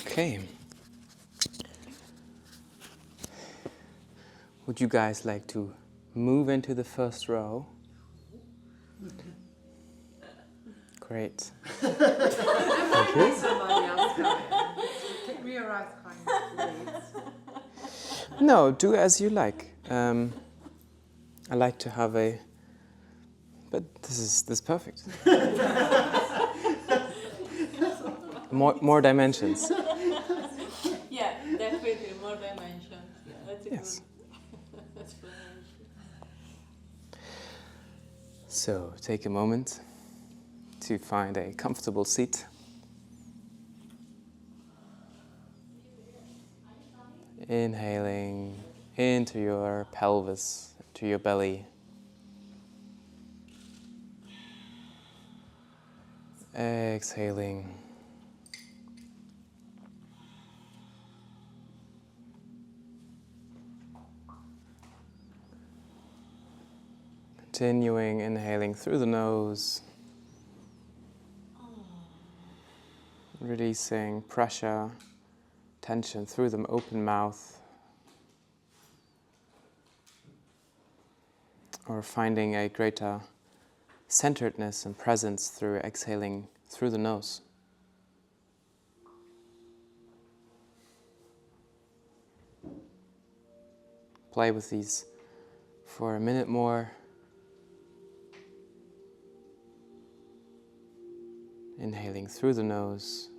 Okay. Would you guys like to move into the first row? Great. Thank you. Somebody else come in. We arrive kind of late. No, do as you like. I like to have a... But this is perfect. More dimensions. Yeah, definitely more dimensions. Yeah, that's a Yes. good explanation. So take a moment to find a comfortable seat. Inhaling into your pelvis, to your belly. Exhaling. Continuing inhaling through the nose. Releasing pressure, tension through the open mouth. Or finding a greater centeredness and presence through exhaling through the nose. Play with these for a minute more. Inhaling through the nose.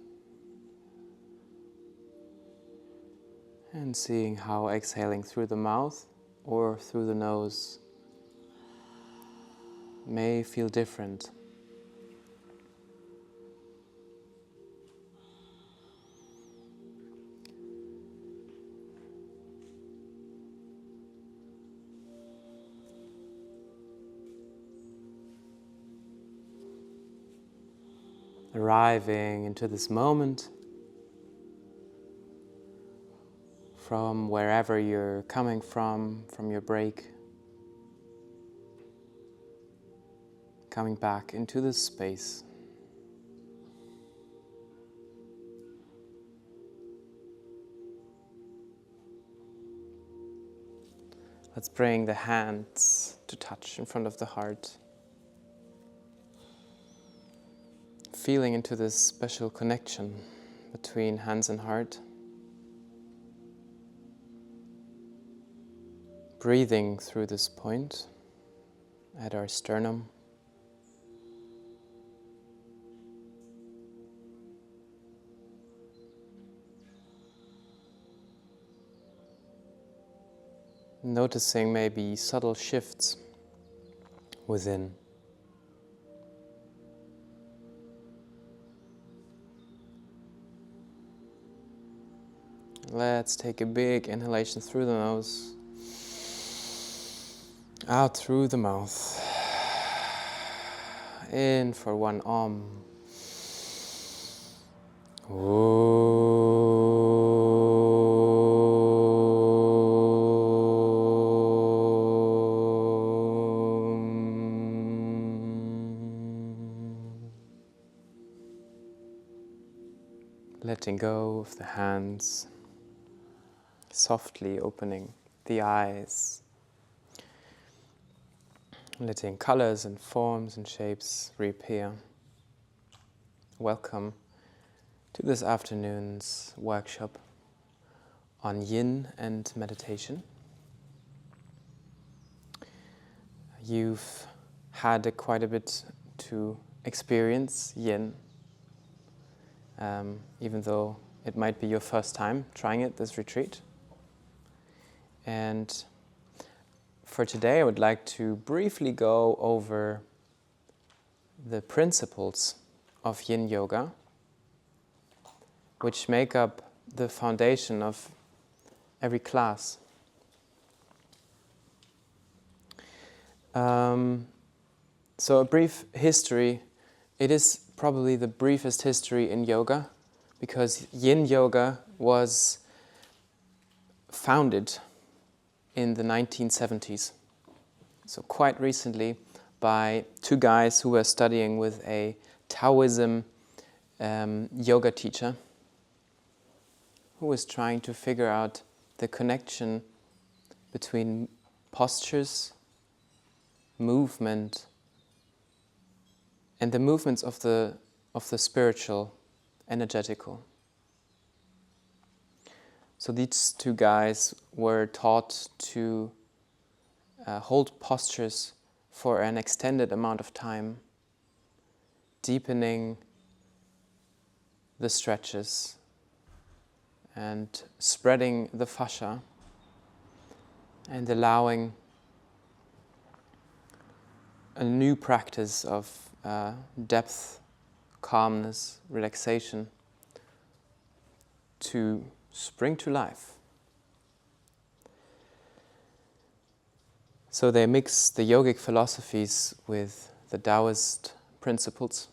And seeing how exhaling through the mouth or through the nose may feel different. Arriving into this moment from wherever you're coming from your break. Coming back into this space. Let's bring the hands to touch in front of the heart. Feeling into this special connection between hands and heart. Breathing through this point at our sternum. Noticing maybe subtle shifts within. Let's take a big inhalation through the nose, out through the mouth. In for one Om. Letting go of the hands, softly opening the eyes, letting colors and forms and shapes reappear. Welcome to this afternoon's workshop on Yin and meditation. You've had quite a bit to experience Yin, even though it might be your first time trying it this retreat. And for today I would like to briefly go over the principles of Yin Yoga, which make up the foundation of every class. So a brief history. It is probably the briefest history in yoga, because Yin Yoga was founded in the 1970s. So quite recently, by two guys who were studying with a Taoism yoga teacher who was trying to figure out the connection between postures, movement, and the movements of the spiritual, energetical. So these two guys were taught to hold postures for an extended amount of time, deepening the stretches and spreading the fascia and allowing a new practice of depth, calmness, relaxation to spring to life. So they mix the yogic philosophies with the Taoist principles.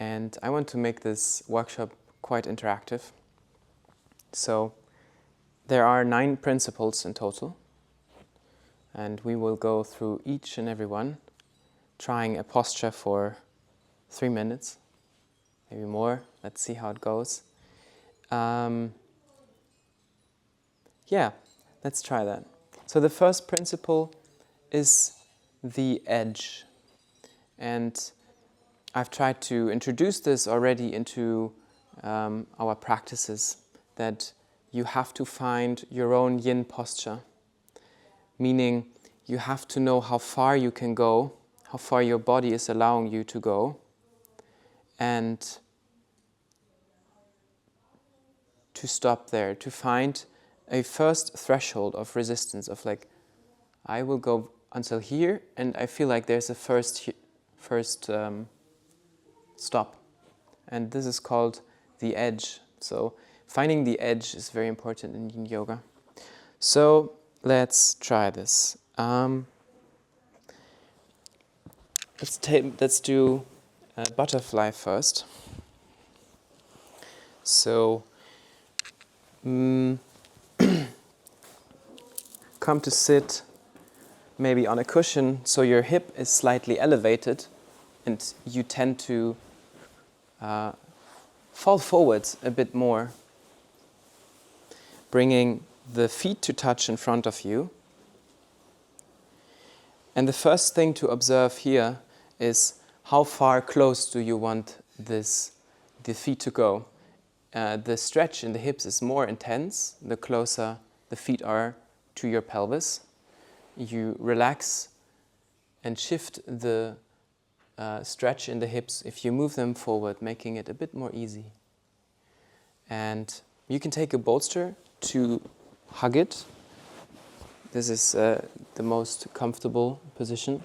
And I want to make this workshop quite interactive. So there are 9 principles in total, and we will go through each and every one, trying a posture for 3 minutes, maybe more. Let's see how it goes. Let's try that. So the first principle is the edge. And I've tried to introduce this already into our practices, that you have to find your own yin posture, meaning you have to know how far you can go, how far your body is allowing you to go, and to stop there, to find a first threshold of resistance of like, I will go until here, and I feel like there's a first stop. And this is called the edge. So finding the edge is very important in Yin Yoga. So let's try this. Let's do a butterfly first. So come to sit maybe on a cushion, so your hip is slightly elevated and you tend to fall forwards a bit more, bringing the feet to touch in front of you. And the first thing to observe here is how far close do you want the feet to go. The stretch in the hips is more intense the closer the feet are to your pelvis. You relax and shift the stretch in the hips if you move them forward, making it a bit more easy. And you can take a bolster to hug it. This is the most comfortable position.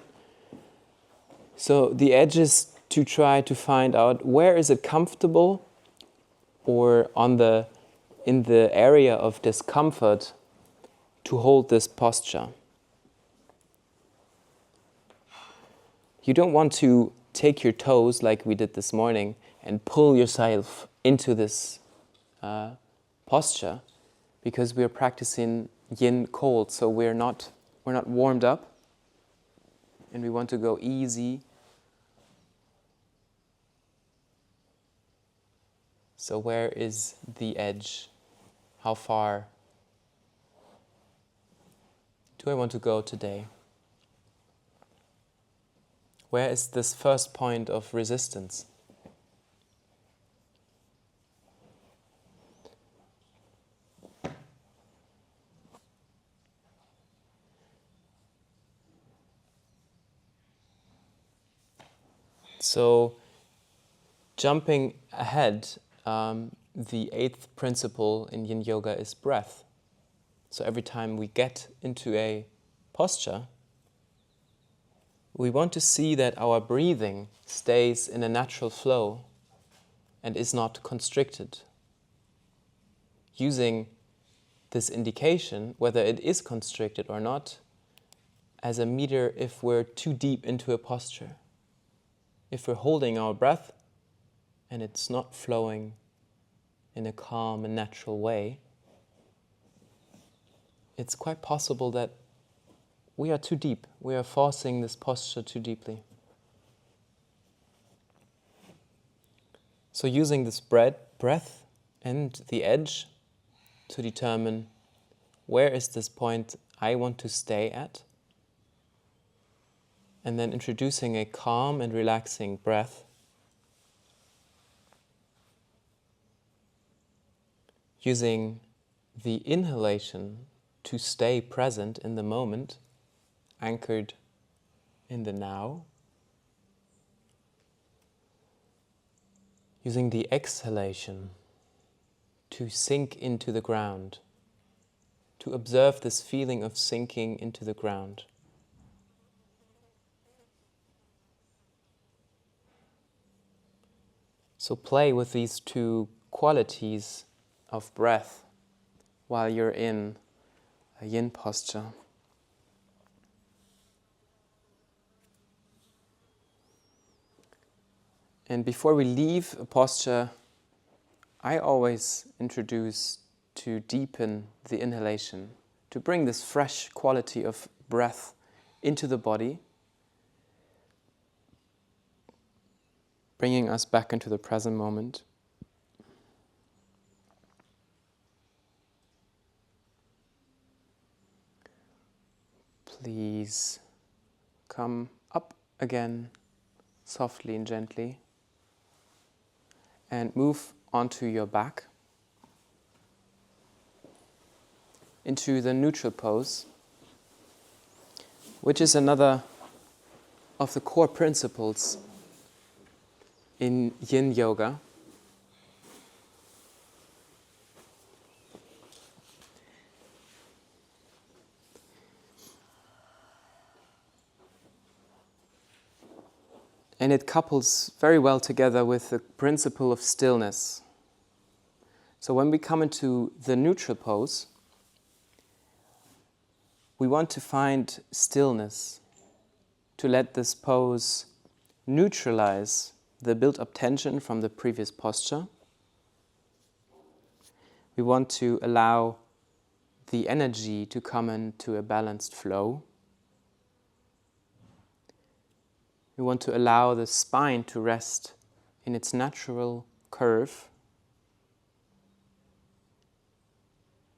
So the edge is to try to find out where is it comfortable, or in the area of discomfort, to hold this posture. You don't want to take your toes like we did this morning and pull yourself into this posture, because we are practicing yin cold, so we're not warmed up, and we want to go easy. So where is the edge? How far do I want to go today? Where is this first point of resistance? So, jumping ahead, the 8th principle in Yin Yoga is breath. So every time we get into a posture, we want to see that our breathing stays in a natural flow and is not constricted. Using this indication, whether it is constricted or not, as a meter if we're too deep into a posture. If we're holding our breath and it's not flowing in a calm and natural way, it's quite possible that we are too deep. We are forcing this posture too deeply. So using this breath and the edge to determine where is this point I want to stay at, and then introducing a calm and relaxing breath, using the inhalation to stay present in the moment, anchored in the now, using the exhalation to sink into the ground, to observe this feeling of sinking into the ground. So play with these two qualities of breath while you're in a yin posture. And before we leave a posture, I always introduce to deepen the inhalation, to bring this fresh quality of breath into the body, bringing us back into the present moment. Please come up again, softly and gently, and move onto your back into the neutral pose, which is another of the core principles in Yin Yoga. And it couples very well together with the principle of stillness. So when we come into the neutral pose, we want to find stillness, to let this pose neutralize the built-up tension from the previous posture. We want to allow the energy to come into a balanced flow. We want to allow the spine to rest in its natural curve.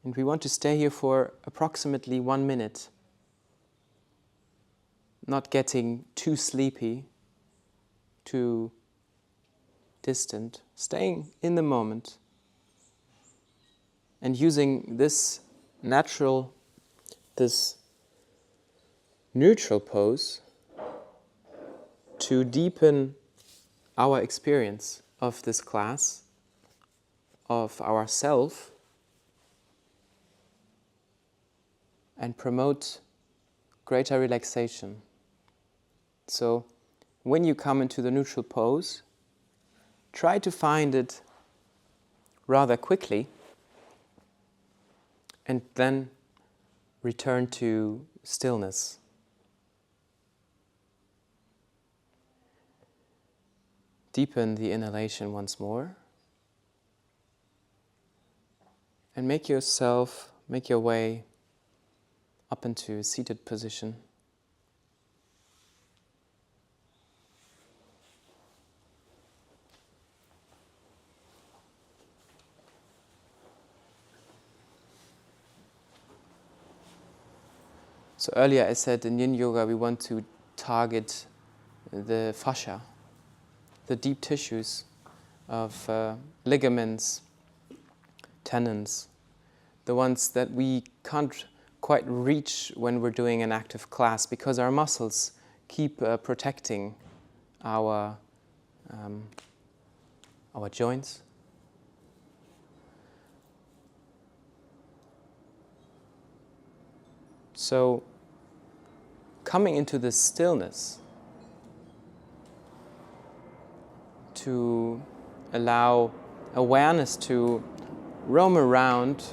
And we want to stay here for approximately 1 minute, not getting too sleepy, too distant, staying in the moment and using this neutral pose to deepen our experience of this class, of ourself, and promote greater relaxation. So when you come into the neutral pose, try to find it rather quickly and then return to stillness. Deepen the inhalation once more and make your way up into a seated position. So earlier I said in Yin Yoga we want to target the fascia, the deep tissues of ligaments, tendons, the ones that we can't quite reach when we're doing an active class because our muscles keep protecting our joints. So coming into this stillness to allow awareness to roam around,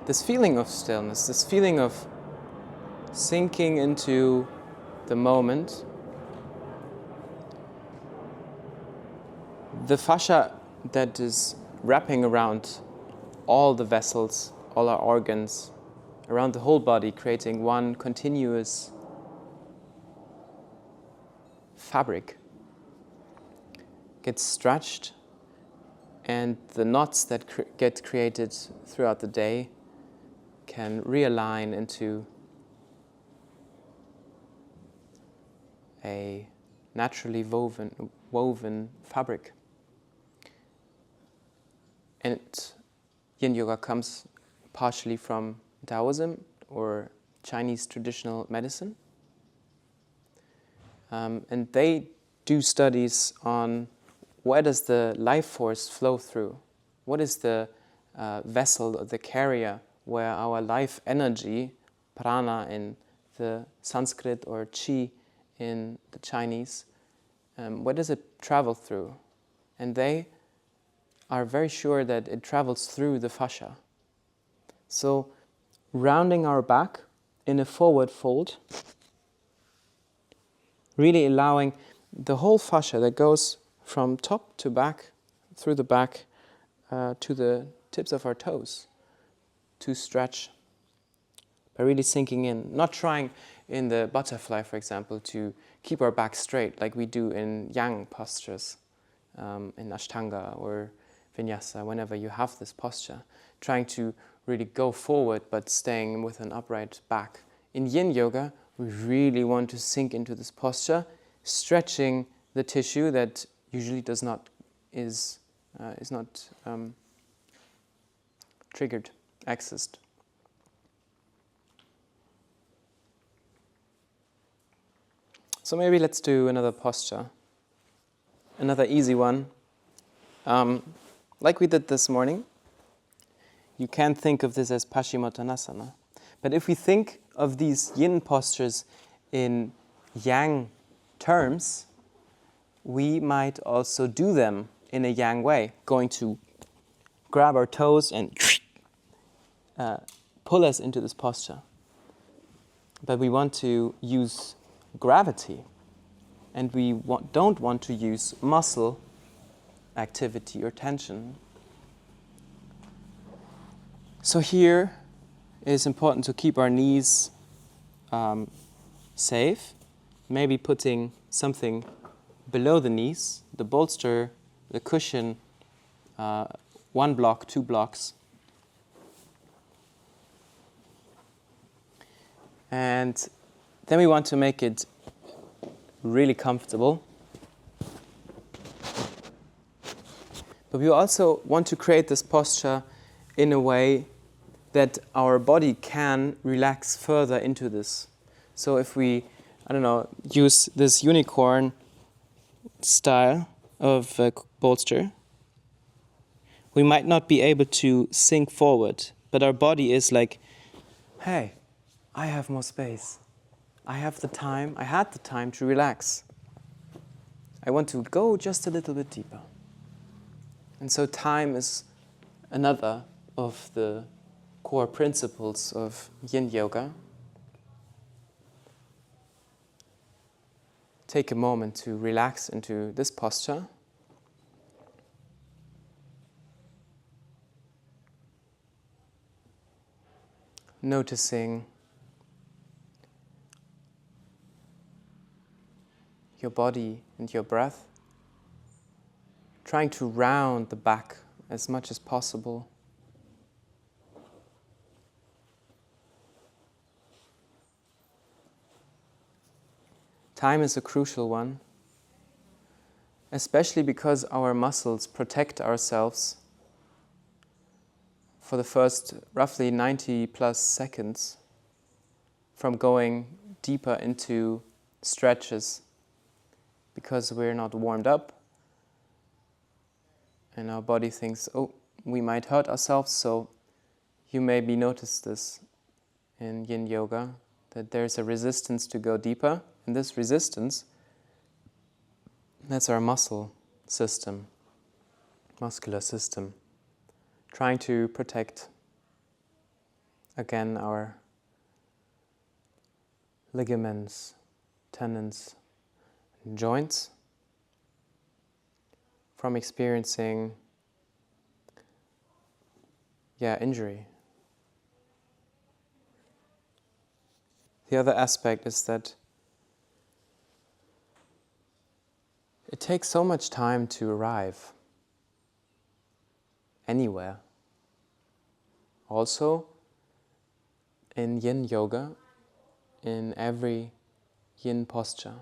this feeling of stillness, this feeling of sinking into the moment. The fascia that is wrapping around all the vessels, all our organs, around the whole body, creating one continuous fabric, gets stretched, and the knots that get created throughout the day can realign into a naturally woven fabric. And Yin Yoga comes partially from Taoism or Chinese traditional medicine. And they do studies on where does the life force flow through? What is the vessel, the carrier, where our life energy, prana in the Sanskrit or chi in the Chinese, where does it travel through? And they are very sure that it travels through the fascia. So rounding our back in a forward fold, really allowing the whole fascia that goes from top to back, through the back to the tips of our toes, to stretch by really sinking in. Not trying in the butterfly, for example, to keep our back straight like we do in yang postures, in Ashtanga or Vinyasa, whenever you have this posture. Trying to really go forward but staying with an upright back. In Yin Yoga, we really want to sink into this posture, stretching the tissue that usually is not triggered, accessed. So maybe let's do another posture, another easy one. Like we did this morning, you can think of this as Paschimottanasana. But if we think of these yin postures in yang terms, we might also do them in a yang way, going to grab our toes and pull us into this posture. But we want to use gravity, and we don't want to use muscle activity or tension. So here it is important to keep our knees safe, maybe putting something below the knees, the bolster, the cushion, 1 block, 2 blocks. And then we want to make it really comfortable. But we also want to create this posture in a way that our body can relax further into this. So if we, use this unicorn style of bolster, we might not be able to sink forward, but our body is like, hey, I have more space. I had the time to relax. I want to go just a little bit deeper. And so time is another of the core principles of Yin Yoga. Take a moment to relax into this posture. Noticing your body and your breath. Trying to round the back as much as possible. Time is a crucial one, especially because our muscles protect ourselves for the first roughly 90 plus seconds from going deeper into stretches because we're not warmed up and our body thinks, oh, we might hurt ourselves. So you maybe notice this in Yin Yoga, that there's a resistance to go deeper. And this resistance, that's our muscular system, trying to protect, again, our ligaments, tendons, and joints from experiencing injury. The other aspect is that It takes so much time to arrive anywhere. Also, in Yin Yoga, in every Yin posture.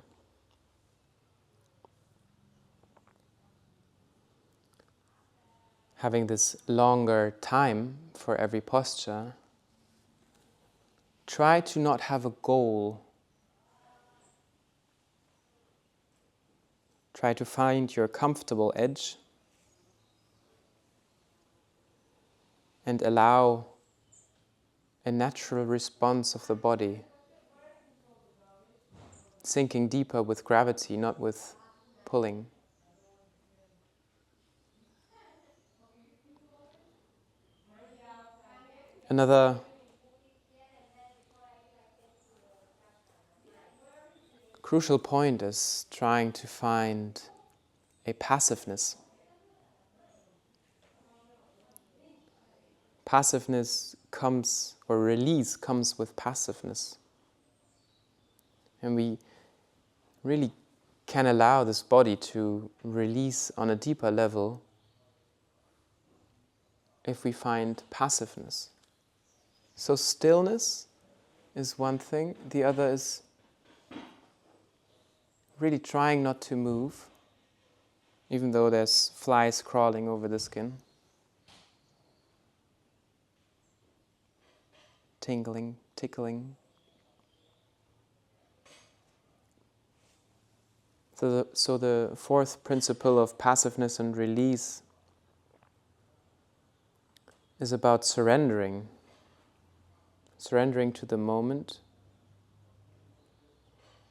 Having this longer time for every posture, try to not have a goal. Try to find your comfortable edge and allow a natural response of the body, sinking deeper with gravity, not with pulling. Another crucial point is trying to find a passiveness. Passiveness comes, or release comes with passiveness. And we really can allow this body to release on a deeper level if we find passiveness. So stillness is one thing. The other is really trying not to move, even though there's flies crawling over the skin. Tingling, tickling. So the fourth principle of passiveness and release is about surrendering. Surrendering to the moment.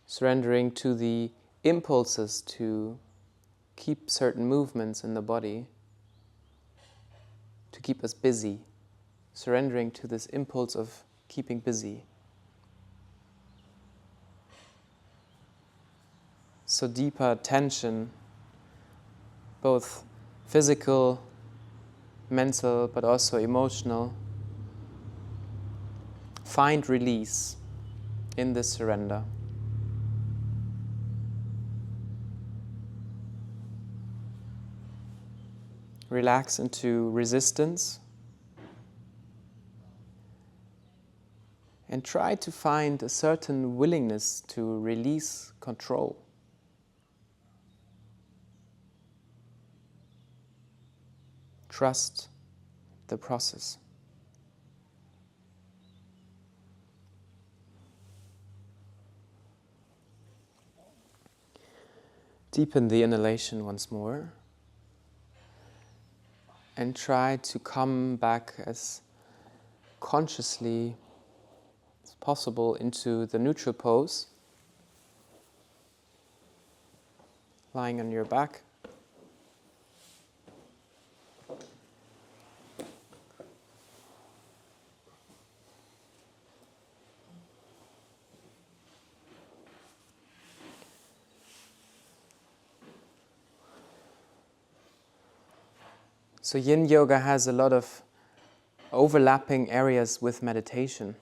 Surrendering to the impulses to keep certain movements in the body, to keep us busy. Surrendering to this impulse of keeping busy. So deeper tension, both physical, mental, but also emotional. Find release in this surrender. Relax into resistance and try to find a certain willingness to release control. Trust the process. Deepen the inhalation once more and try to come back as consciously as possible into the neutral pose, lying on your back. So Yin Yoga has a lot of overlapping areas with meditation.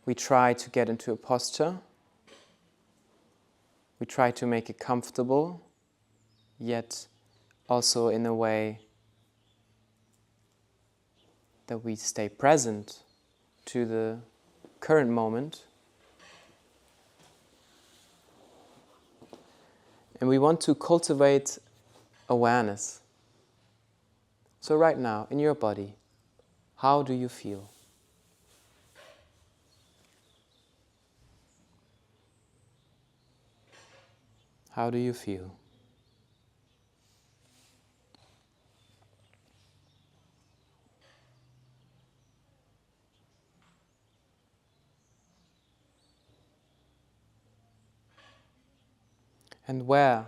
We try to get into a posture. We try to make it comfortable, yet also in a way that we stay present to the current moment. And we want to cultivate awareness. So right now, in your body, how do you feel? How do you feel? And where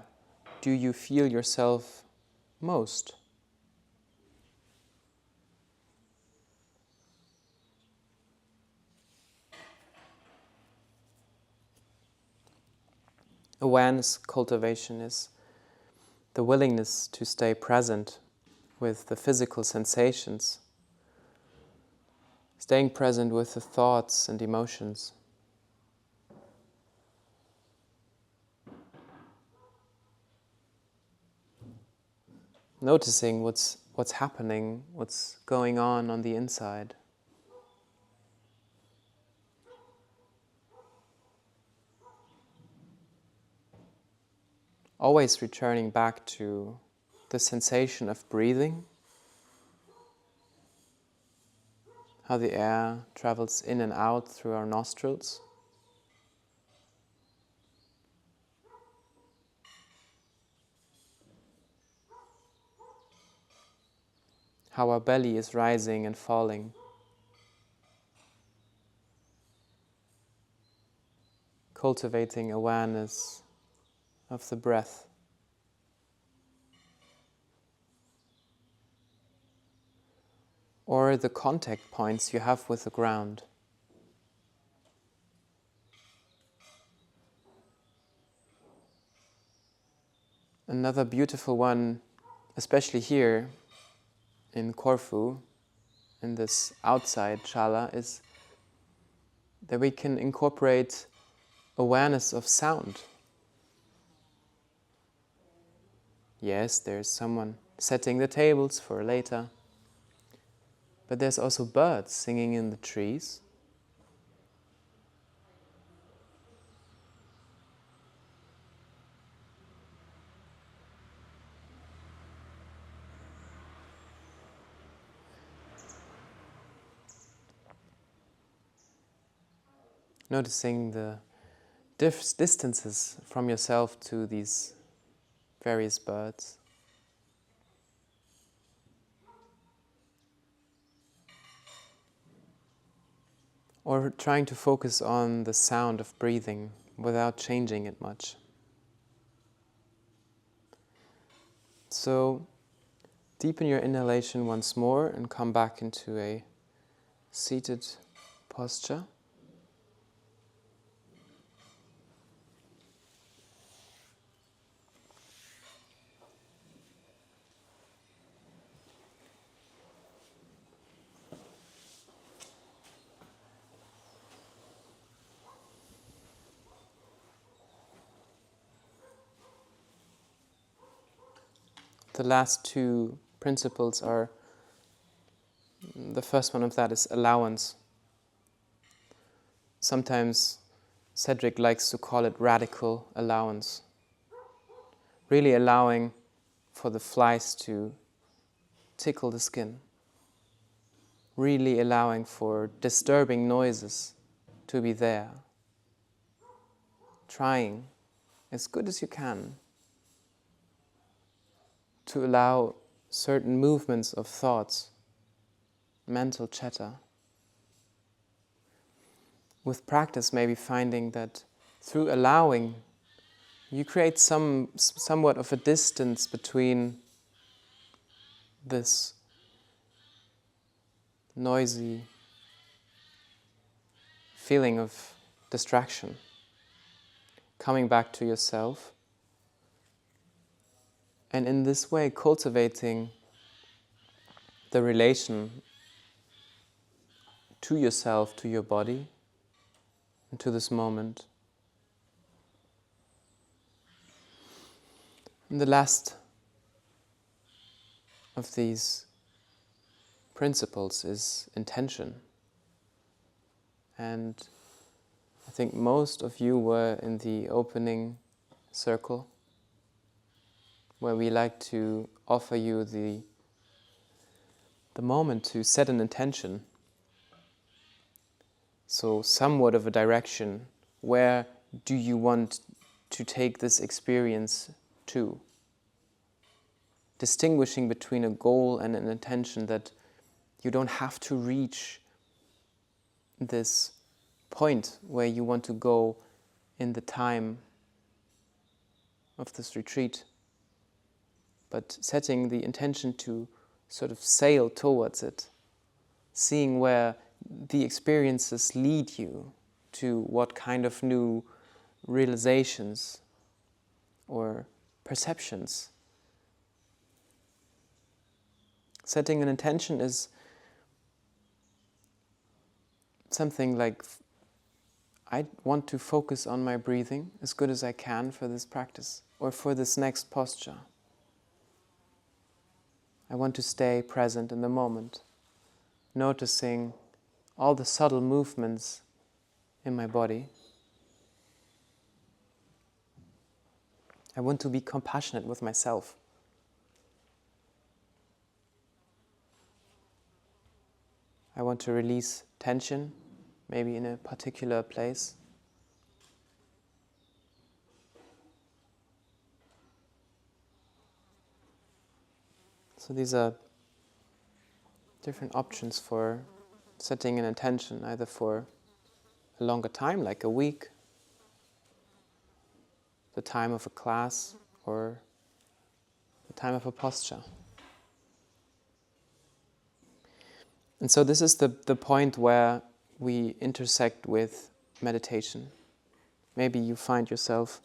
do you feel yourself most? Awareness cultivation is the willingness to stay present with the physical sensations, staying present with the thoughts and emotions. noticing what's happening, what's going on the inside. Always returning back to the sensation of breathing, how the air travels in and out through our nostrils. How our belly is rising and falling. Cultivating awareness of the breath. Or the contact points you have with the ground. Another beautiful one, especially here in Corfu, in this outside shala, is that we can incorporate awareness of sound. Yes, there's someone setting the tables for later, but there's also birds singing in the trees. Noticing the distances from yourself to these various birds. Or trying to focus on the sound of breathing without changing it much. So deepen your inhalation once more and come back into a seated posture. The last two principles are, the first one of that is allowance. Sometimes Cedric likes to call it radical allowance. Really allowing for the flies to tickle the skin. Really allowing for disturbing noises to be there. Trying as good as you can to allow certain movements of thoughts, mental chatter. With practice, maybe finding that through allowing, you create somewhat of a distance between this noisy feeling of distraction, coming back to yourself, and in this way cultivating the relation to yourself, to your body, and to this moment. And the last of these principles is intention. And I think most of you were in the opening circle, where we like to offer you the moment to set an intention. So somewhat of a direction. Where do you want to take this experience to? Distinguishing between a goal and an intention, that you don't have to reach this point where you want to go in the time of this retreat, but setting the intention to sort of sail towards it, seeing where the experiences lead you to what kind of new realizations or perceptions. Setting an intention is something like, I want to focus on my breathing as good as I can for this practice or for this next posture. I want to stay present in the moment, noticing all the subtle movements in my body. I want to be compassionate with myself. I want to release tension, maybe in a particular place. So these are different options for setting an intention, either for a longer time, like a week, the time of a class, or the time of a posture. And so this is the point where we intersect with meditation. Maybe you find yourself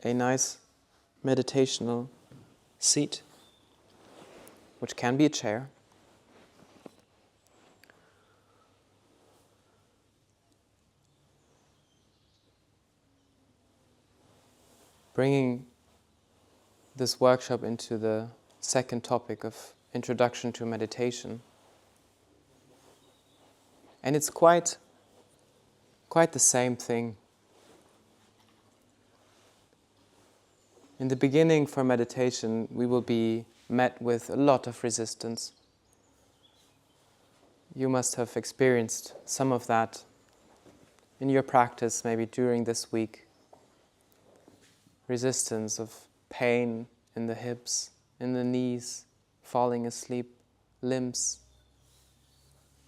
a nice meditational seat, which can be a chair. Bringing this workshop into the second topic of Introduction to Meditation. And it's quite the same thing. In the beginning for meditation, we will be met with a lot of resistance. You must have experienced some of that in your practice, maybe during this week. Resistance of pain in the hips, in the knees, falling asleep, limbs,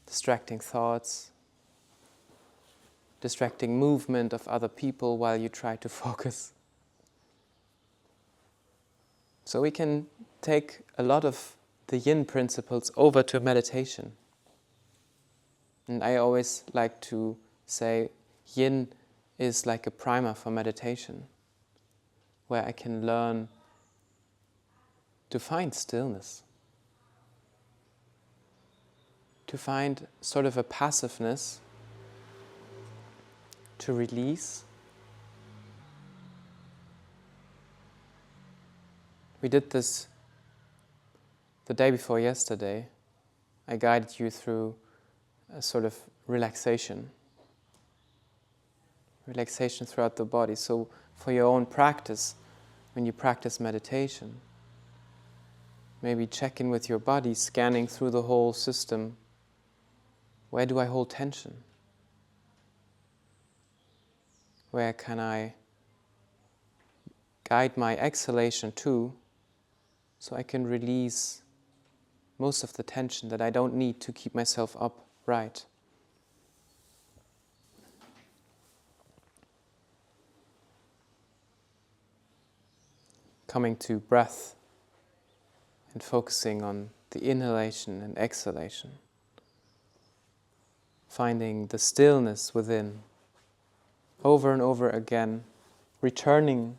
distracting thoughts, distracting movement of other people while you try to focus. So we can take a lot of the Yin principles over to meditation. And I always like to say Yin is like a primer for meditation, where I can learn to find stillness, to find sort of a passiveness, to release. We did this the day before yesterday. I guided you through a sort of relaxation throughout the body. So for your own practice, when you practice meditation, maybe check in with your body, scanning through the whole system. Where do I hold tension? Where can I guide my exhalation to, so I can release most of the tension that I don't need to keep myself upright? Coming to breath and focusing on the inhalation and exhalation. Finding the stillness within, over and over again, returning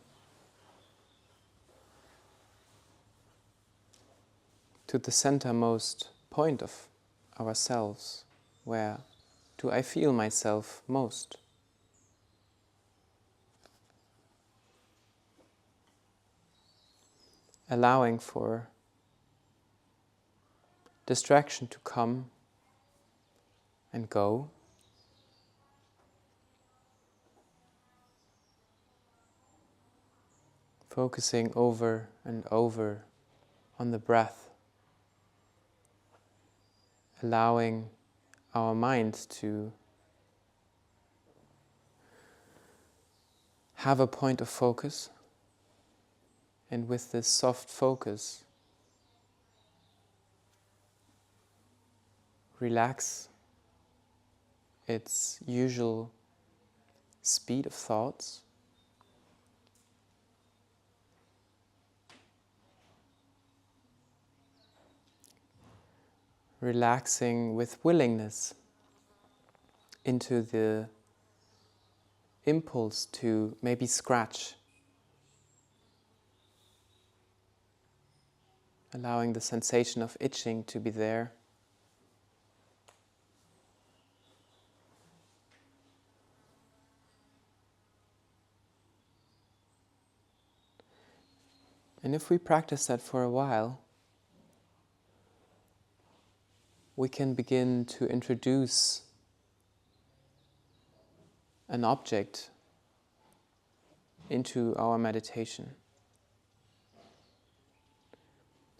to the centermost point of ourselves. Where do I feel myself most? Allowing for distraction to come and go. Focusing over and over on the breath. Allowing our mind to have a point of focus. And with this soft focus, relax its usual speed of thoughts. Relaxing with willingness into the impulse to maybe scratch. Allowing the sensation of itching to be there. And if we practice that for a while, we can begin to introduce an object into our meditation.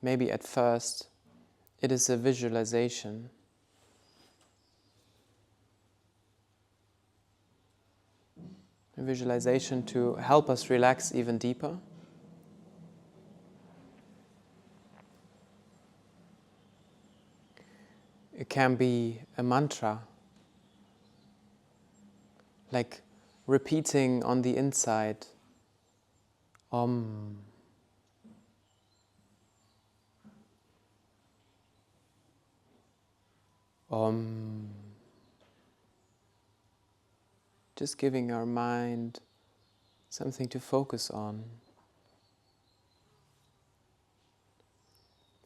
Maybe at first it is a visualization. A visualization to help us relax even deeper. It can be a mantra, like repeating on the inside, Om. Om. Just giving our mind something to focus on.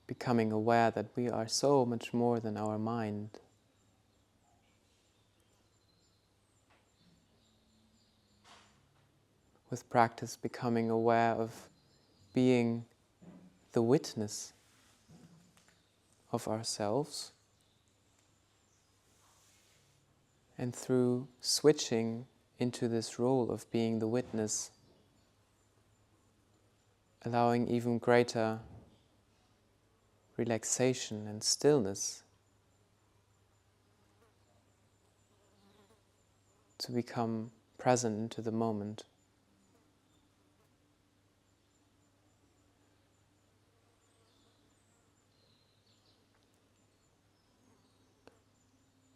Becoming aware that we are so much more than our mind. With practice, becoming aware of being the witness of ourselves. And through switching into this role of being the witness, allowing even greater relaxation and stillness to become present into the moment.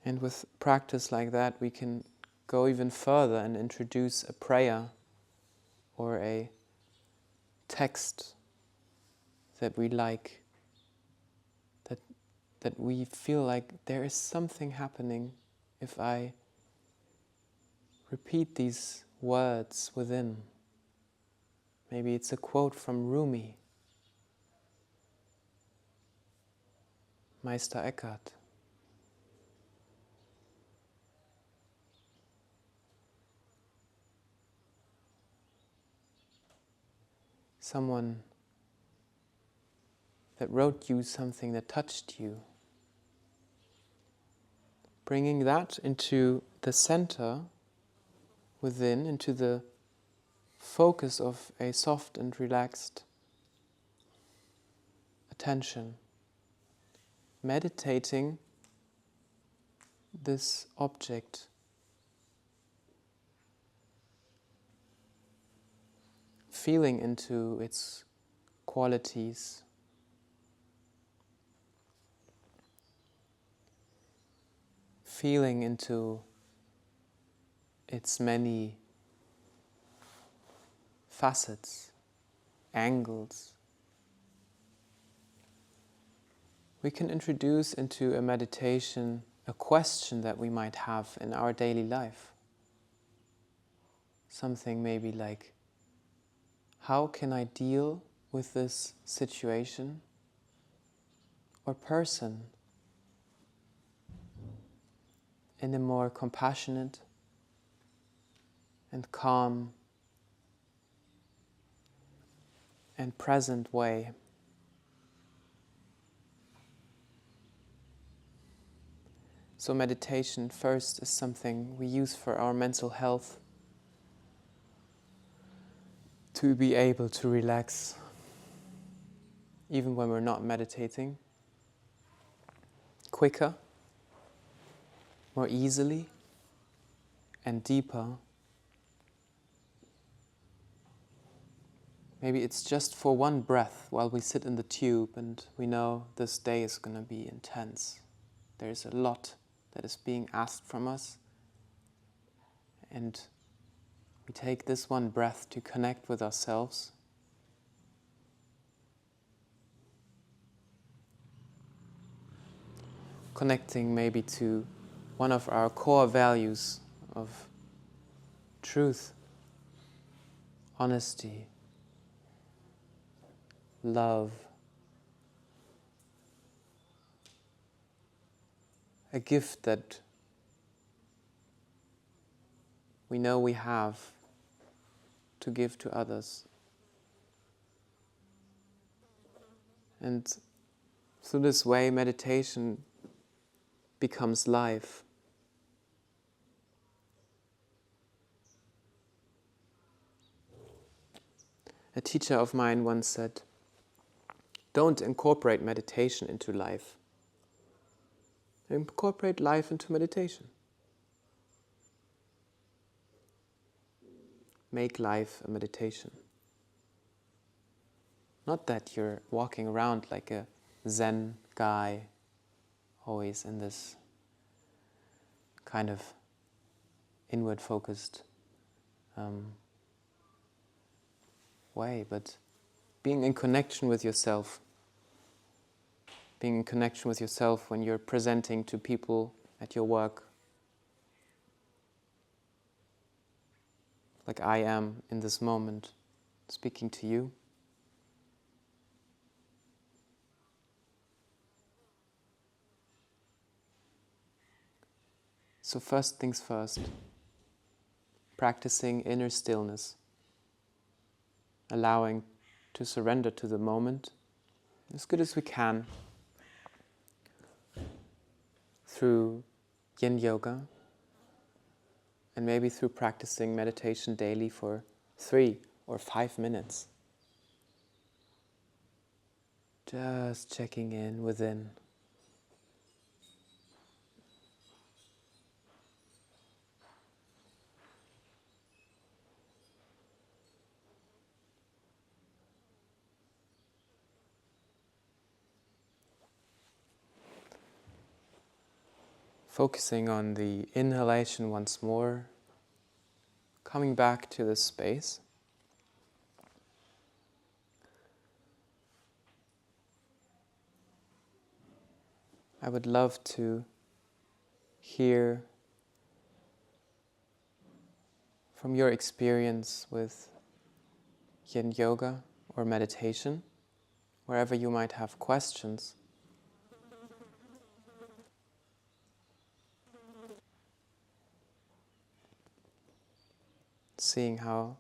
And with practice like that, we can go even further and introduce a prayer or a text that we like, that we feel like there is something happening if I repeat these words within. Maybe it's a quote from Rumi, Meister Eckhart. Someone that wrote you something that touched you. Bringing that into the center within, into the focus of a soft and relaxed attention. Meditating this object. Feeling into its qualities. Feeling into its many facets, angles. We can introduce into a meditation a question that we might have in our daily life. Something maybe like, how can I deal with this situation or person in a more compassionate and calm and present way? So meditation first is something we use for our mental health, to be able to relax even when we're not meditating, quicker, more easily and deeper. Maybe it's just for one breath while we sit in the tube and we know this day is going to be intense. There's a lot that is being asked from us, and we take this one breath to connect with ourselves. Connecting maybe to one of our core values of truth, honesty, love, a gift that we know we have to give to others. And through this way, meditation becomes life. A teacher of mine once said, "Don't incorporate meditation into life. Incorporate life into meditation. Make life a meditation." Not that you're walking around like a Zen guy, always in this kind of inward-focused way, but being in connection with yourself. Being in connection with yourself when you're presenting to people at your work. Like I am in this moment, speaking to you. So first things first, practicing inner stillness, allowing to surrender to the moment as good as we can through Yin Yoga, and maybe through practicing meditation daily for 3 or 5 minutes. Just checking in within. Focusing on the inhalation once more, coming back to this space. I would love to hear from your experience with Yin Yoga or meditation, wherever you might have questions. Seeing how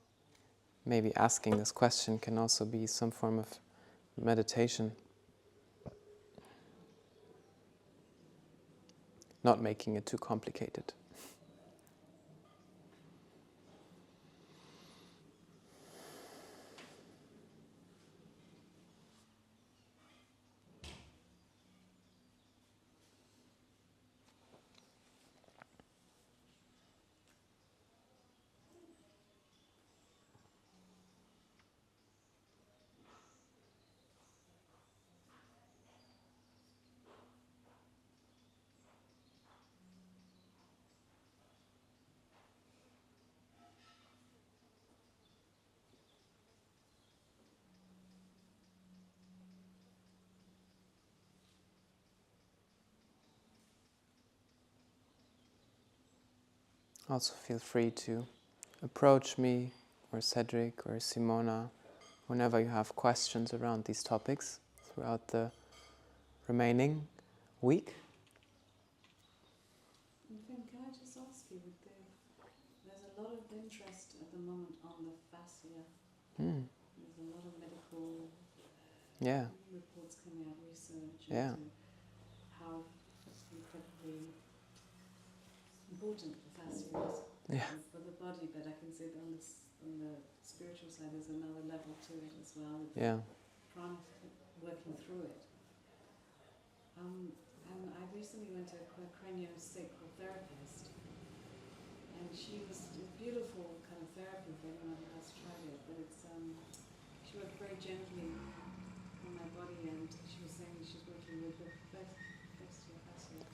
maybe asking this question can also be some form of meditation. Not making it too complicated. Also feel free to approach me or Cedric or Simona whenever you have questions around these topics throughout the remaining week. Vin, can I just ask you, there's a lot of interest at the moment on the fascia. There's a lot of medical reports coming out, research into how incredibly important the fascia is for the body, but I can see that on the spiritual side there's another level to it as well, with prana working through it. And I recently went to a craniosacral therapist, and she was a beautiful kind of therapy for anyone who has tried it, but it's she worked very gently on my body, and she was saying she's working with the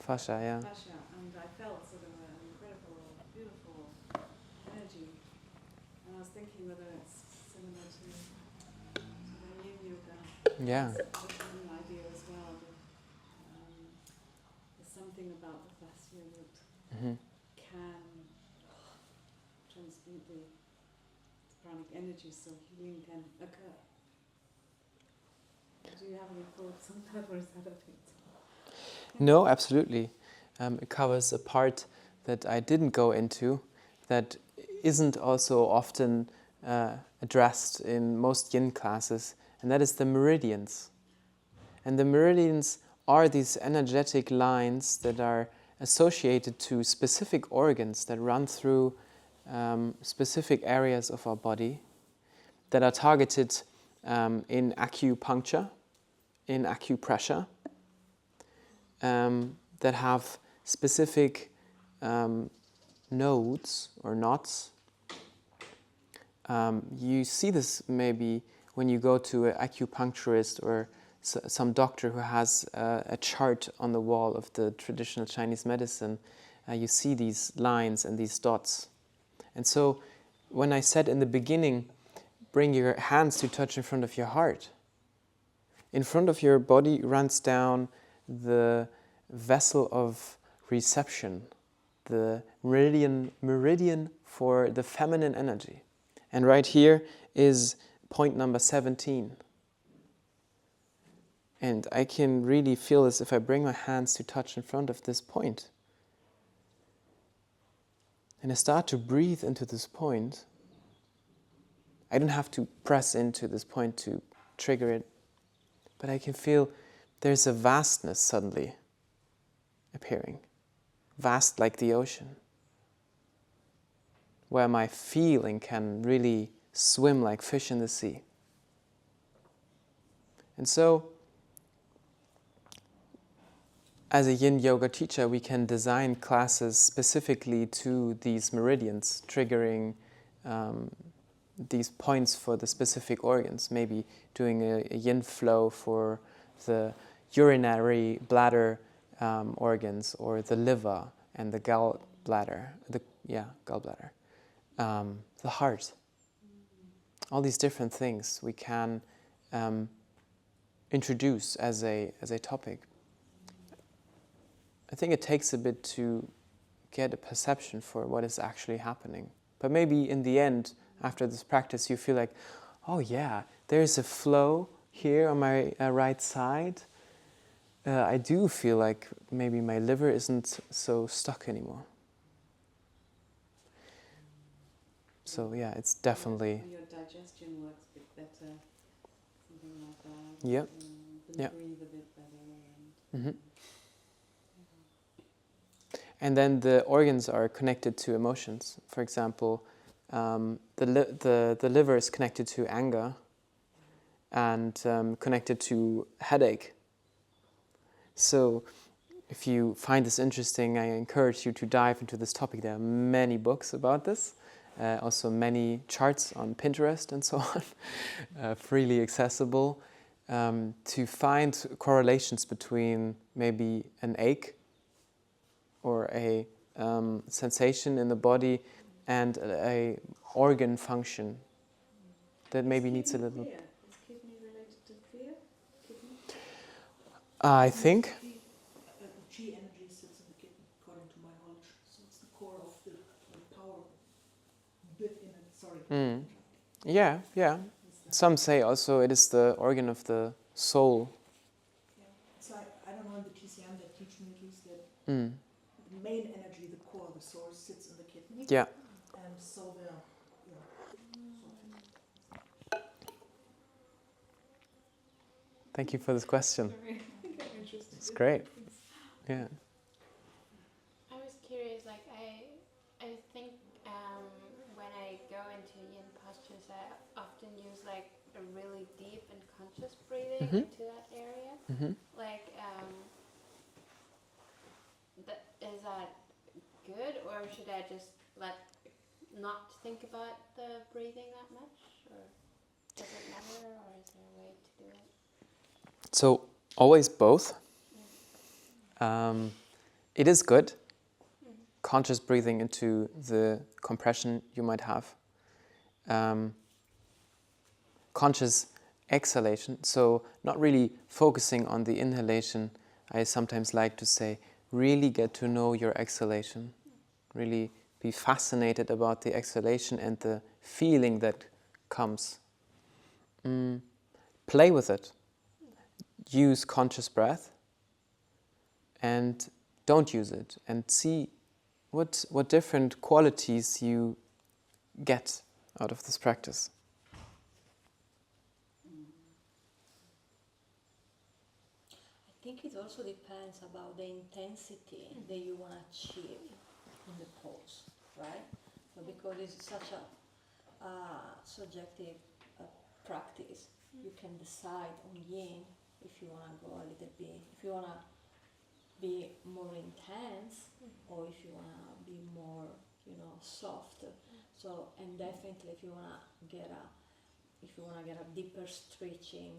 fascia, and I felt sort of an incredible, beautiful energy, and I was thinking whether it's similar to the Yin Yoga. That's an idea as well. There's something about the fascia that can transmute the pranic energy, so healing can occur. Do you have any thoughts on that, or is that a bit? No, absolutely. It covers a part that I didn't go into that isn't also often addressed in most Yin classes, and that is the meridians. And the meridians are these energetic lines that are associated to specific organs that run through specific areas of our body, that are targeted in acupuncture, in acupressure, that have specific nodes or knots. You see this maybe when you go to an acupuncturist or some doctor who has a chart on the wall of the traditional Chinese medicine. You see these lines and these dots. And so when I said in the beginning, bring your hands to touch in front of your heart, in front of your body runs down the vessel of reception, the meridian for the feminine energy. And right here is point number 17. And I can really feel this if I bring my hands to touch in front of this point. And I start to breathe into this point. I don't have to press into this point to trigger it, but I can feel there's a vastness suddenly appearing. Vast like the ocean, where my feeling can really swim like fish in the sea. And so, as a yin yoga teacher, we can design classes specifically to these meridians, triggering these points for the specific organs, maybe doing a yin flow for the urinary bladder organs, or the liver and the gallbladder, gallbladder, the heart. All these different things we can introduce as a topic. I think it takes a bit to get a perception for what is actually happening. But maybe in the end, after this practice, you feel like, oh yeah, there's a flow here on my right side. I do feel like maybe my liver isn't so stuck anymore. So yeah, it's definitely... Your digestion works a bit better, something like that. Yep. You breathe a bit better. And And then the organs are connected to emotions. For example, the liver is connected to anger and connected to headache. So if you find this interesting, I encourage you to dive into this topic. There are many books about this, also many charts on Pinterest and so on, freely accessible, to find correlations between maybe an ache or a sensation in the body and a organ function that maybe needs a little... fear. Is kidney related to fear? Kidney? I think... The chi energy sits in the kidney, according to my knowledge. So it's the core of the power bit in it. Sorry. Yeah. Some say also it is the organ of the soul. Yeah. So I don't know in the TCM they teach me at least that Mm. the main energy, the core, the source sits in the kidney. Yeah. And so there. Thank you for this question. Interesting. It's great. Yeah. I was curious, like I think when I go into yin postures, I often use like a really deep and conscious breathing into that area. Like, is that good, or should I just not think about the breathing that much, or does it matter, or is there a way to do it? So always both. It is good, conscious breathing into the compression you might have. Conscious exhalation, so not really focusing on the inhalation. I sometimes like to say, really get to know your exhalation. Really be fascinated about the exhalation and the feeling that comes. Play with it. Use conscious breath and don't use it, and see what different qualities you get out of this practice. I think it also depends about the intensity that you want to achieve in the pose, right? So because it's such a subjective practice, you can decide on yin if you want to go a little bit, if you want to be more intense, or if you want to be more, soft. So, and definitely if you want to get a deeper stretching,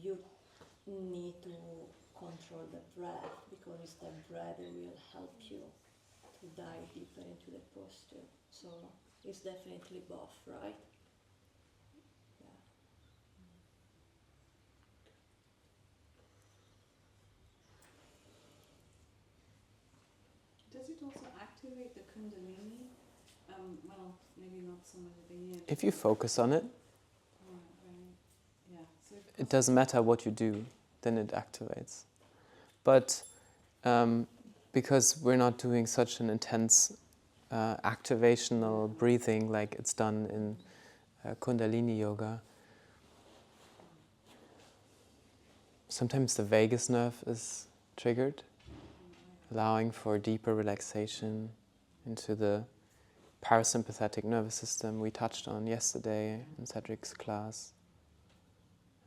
you need to control the breath, because it's the breath that will help you to dive deeper into the posture. So it's definitely both, right? Yeah. Does it also activate the Kundalini? Well, maybe not so much at the yin. If you focus on it, Right. Yeah. So it doesn't matter what you do, then it activates. But because we're not doing such an intense activational breathing like it's done in Kundalini yoga, sometimes the vagus nerve is triggered, allowing for deeper relaxation into the parasympathetic nervous system we touched on yesterday in Cedric's class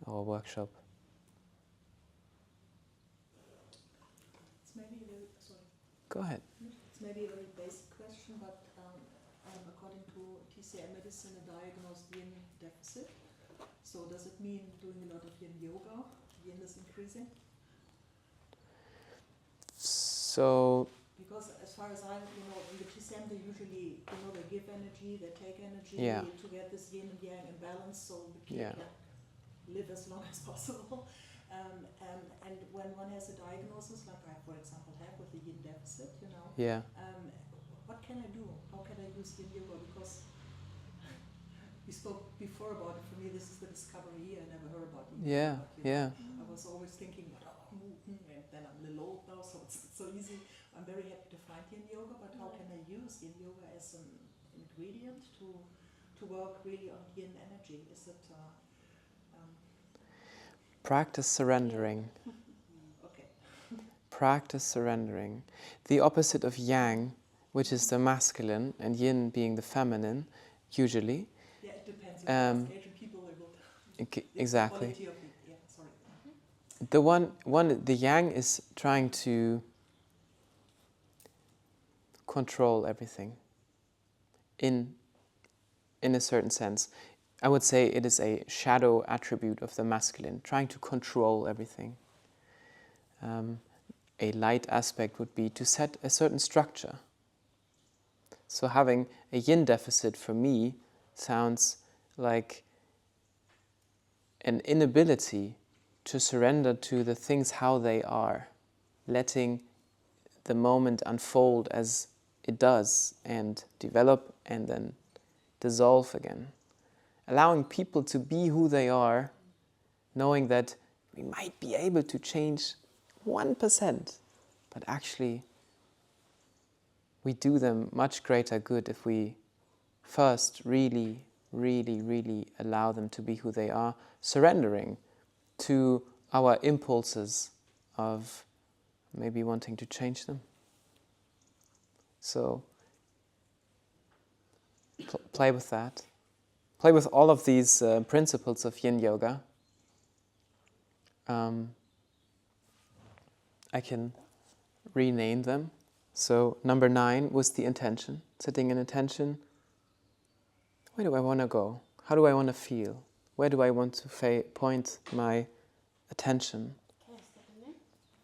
or workshop. It's maybe a very, sorry. Go ahead. It's maybe a very basic question, but according to TCM medicine, a diagnosed yin deficit. So does it mean doing a lot of yin yoga? Yin is increasing? So, because as far as I, in the TCM they usually, they give energy, they take energy to get this yin and yang in balance, so the kid can live as long as possible. And when one has a diagnosis, like I, for example, have with the yin deficit, what can I do? How can I use yin yoga? Because we spoke before about it. For me, this is the discovery year. I never heard about yin yoga. I was always thinking, and then I'm a little old now, so it's not so easy. I'm very happy to find yin yoga, but how can I use yin yoga as an ingredient to work really on yin energy? Is it practice surrendering. Okay. Practice surrendering. The opposite of yang, which is the masculine, and yin being the feminine, usually. Yeah, it depends. Asian people, they will. Exactly. The quality of it. Yeah, sorry. The yang is trying to control everything. In a certain sense, I would say it is a shadow attribute of the masculine, trying to control everything. A light aspect would be to set a certain structure. So having a yin deficit for me sounds like an inability to surrender to the things how they are, letting the moment unfold as it does and develop and then dissolve again. Allowing people to be who they are, knowing that we might be able to change 1%, but actually we do them much greater good if we first really, really, really allow them to be who they are, surrendering to our impulses of maybe wanting to change them. So, play with that. Play with all of these principles of yin yoga. I can rename them. So, number 9 was the intention. Setting an intention. Where do I want to go? How do I want to feel? Where do I want to point my attention? Can I step in there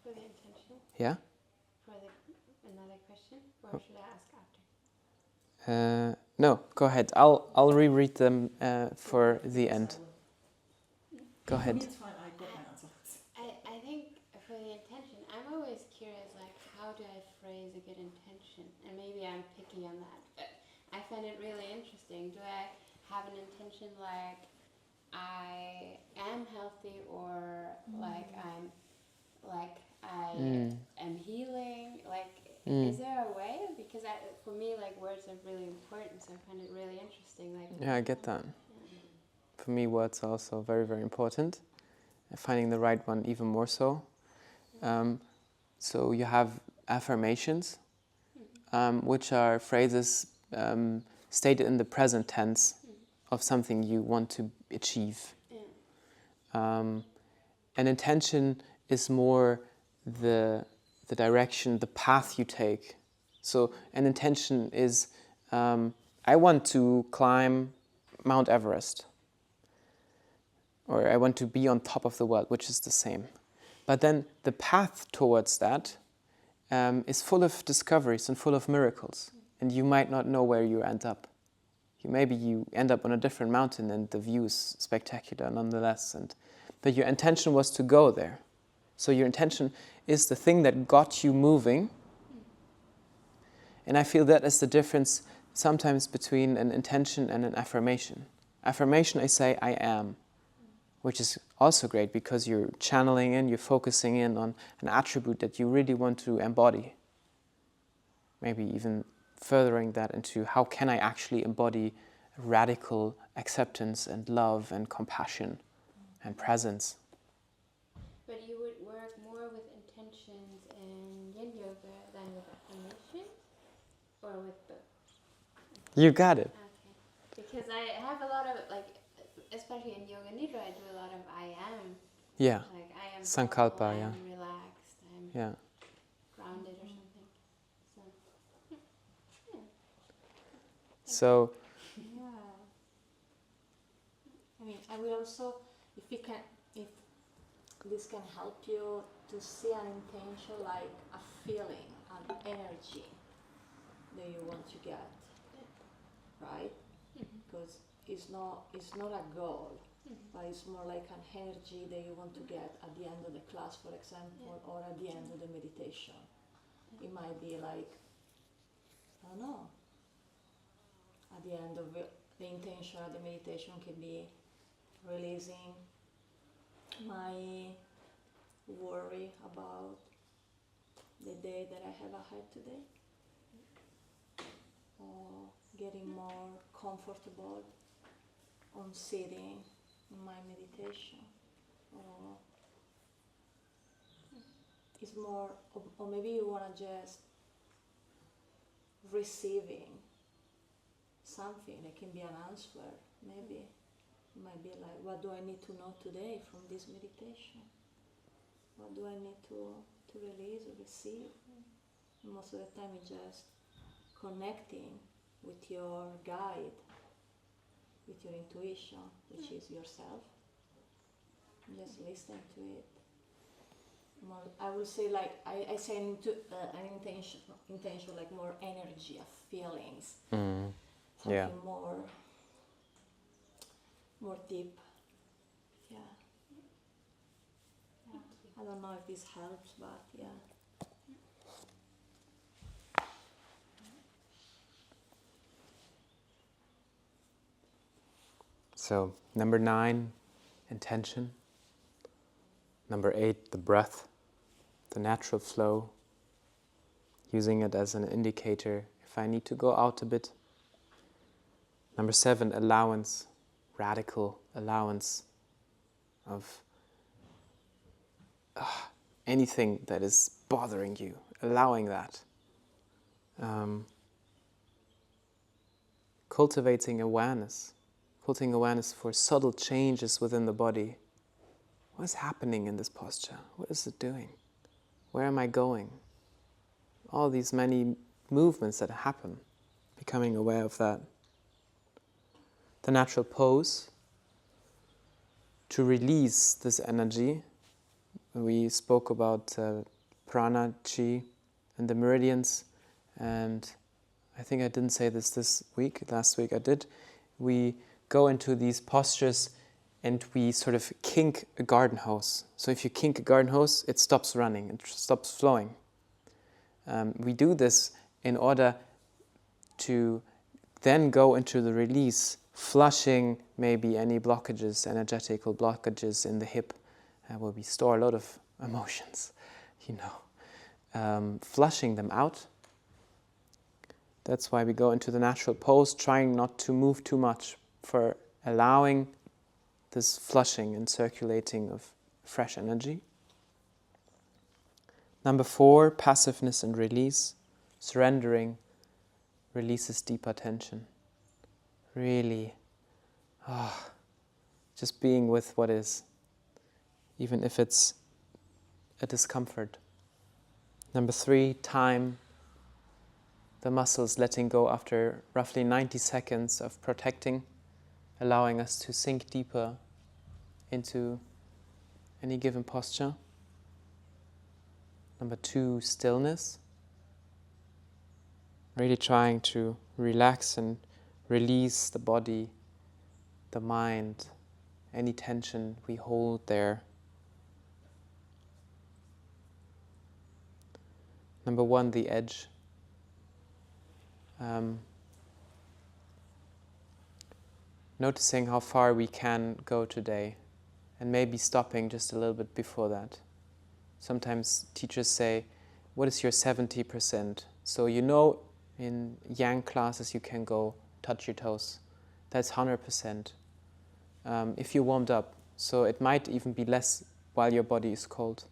for the intention? Yeah? For another question? Or should I ask after? No, go ahead. I'll reread them for the end. Go ahead. It's fine, I got my answer. I think for the intention, I'm always curious, like, how do I phrase a good intention? And maybe I'm picky on that, but I find it really interesting. Do I have an intention like I am healthy, or like I am healing? Like, is there a way? Because for me, like, words are really important, so I find it really interesting. Like, Yeah, I get that. For me, words are also very, very important. finding the right one even more so. So you have affirmations, which are phrases stated in the present tense of something you want to achieve. An intention is more the direction, the path you take. So an intention is, I want to climb Mount Everest, or I want to be on top of the world, which is the same. But then the path towards that is full of discoveries and full of miracles, and you might not know where you end up. Maybe you end up on a different mountain and the view is spectacular nonetheless, but your intention was to go there. So your intention is the thing that got you moving. And I feel that is the difference sometimes between an intention and an affirmation. Affirmation, I say, I am, which is also great because you're channeling in, you're focusing in on an attribute that you really want to embody. Maybe even furthering that into how can I actually embody radical acceptance and love and compassion and presence. But you would work more with intentions in Yin Yoga than with affirmations? Or with both? You got it. Okay. Because I have a lot of, like, especially in Yoga Nidra, I do a lot of I am. Yeah. Like I am Sankalpa, powerful, I yeah. am relaxed, I'm grounded or something. So, Yeah. I mean, I will also, if this can help you to see an intention like a feeling, an energy that you want to get, right? Because it's not a goal, but it's more like an energy that you want to get at the end of the class, for example, or at the end of the meditation. It might be like, I don't know, at the end of the intention of the meditation can be releasing my worry about the day that I have ahead today, or getting more comfortable on sitting in my meditation, or it's more, or maybe you want to just receiving something that can be an answer. Maybe it might be like, what do I need to know today from this meditation? What do I need to release or receive? And most of the time it's just connecting with your guide, with your intuition, which is yourself. Just listening to it. More, I would say, like I say an intention like more energy of feelings, something more deep. Yeah. I don't know if this helps, but yeah. So, number 9, intention. Number 8, the breath, the natural flow, using it as an indicator if I need to go out a bit. Number 7, allowance, radical allowance of anything that is bothering you, allowing that. Cultivating awareness for subtle changes within the body. What is happening in this posture? What is it doing? Where am I going? All these many movements that happen, becoming aware of that. The natural pose, to release this energy. We spoke about prana, chi, and the meridians, and I think I didn't say this week, last week I did. We go into these postures and we sort of kink a garden hose. So if you kink a garden hose, it stops running, it stops flowing. We do this in order to then go into the release, flushing maybe any blockages, energetical blockages in the hip, where we store a lot of emotions, flushing them out. That's why we go into the natural pose, trying not to move too much, for allowing this flushing and circulating of fresh energy. Number 4, passiveness and release. Surrendering releases deeper tension. Really, just being with what is, even if it's a discomfort. Number 3, time. The muscles letting go after roughly 90 seconds of protecting, allowing us to sink deeper into any given posture. Number 2, stillness. Really trying to relax and release the body, the mind, any tension we hold there. Number 1, the edge. Noticing how far we can go today and maybe stopping just a little bit before that. Sometimes teachers say, what is your 70%? So you know in yang classes you can go touch your toes. That's 100%. If you warmed up. So it might even be less while your body is cold.